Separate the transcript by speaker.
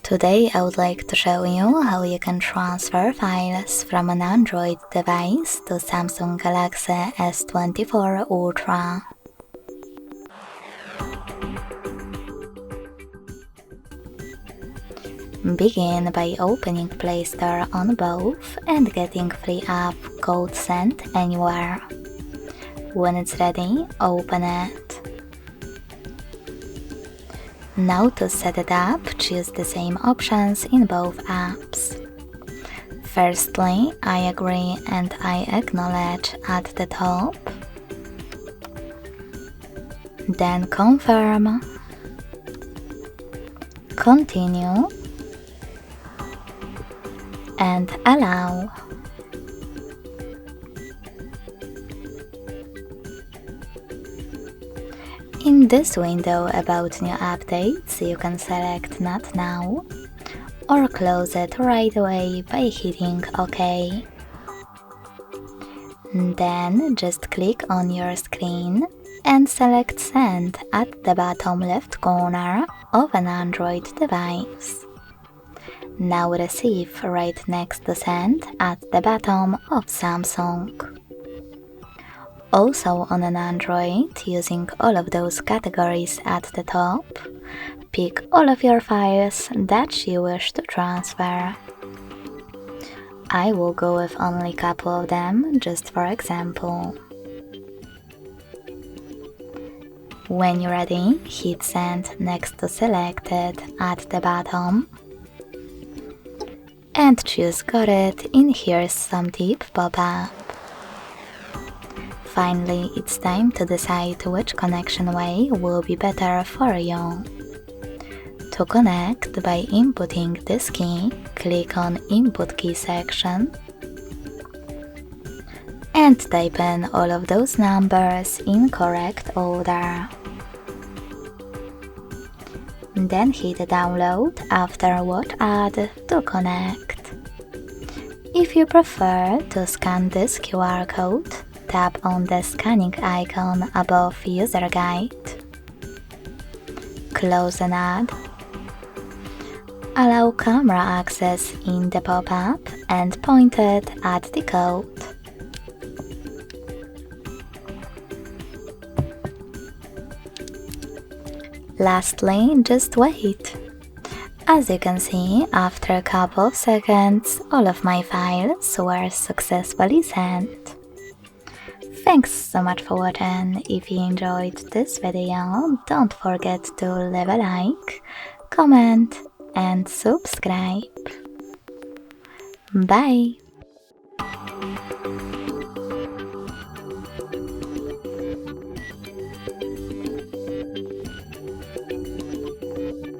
Speaker 1: Today I would like to show you how you can transfer files from an Android device to Samsung Galaxy S24 Ultra. Begin by opening Play Store on both and getting free app code Send Anywhere. When it's ready, open it. Now to set it up, choose the same options in both apps. Firstly, I agree and I acknowledge at the top. Then confirm, continue, and allow. In this window about new updates, you can select Not Now or close it right away by hitting OK. Then just click on your screen and select Send at the bottom left corner of an Android device. Now Receive right next to Send at the bottom of Samsung. Also on an Android, using all of those categories at the top, pick all of your files that you wish to transfer. I will go with only a couple of them, just for example. When you're ready, hit Send next to Selected at the bottom and choose Got It in Here's Some Tip pop-up. Finally, it's time to decide which connection way will be better for you. To connect by inputting this key, click on Input Key section and type in all of those numbers in correct order. Then hit Download after What Add to connect. If you prefer to scan this QR code, tap on the scanning icon above User Guide. Close an ad. Allow camera access in the pop-up and point it at the code. Lastly, just wait. As you can see, after a couple of seconds, all of my files were successfully sent. Thanks so much for watching. If you enjoyed this video, don't forget to leave a like, comment and subscribe. Bye!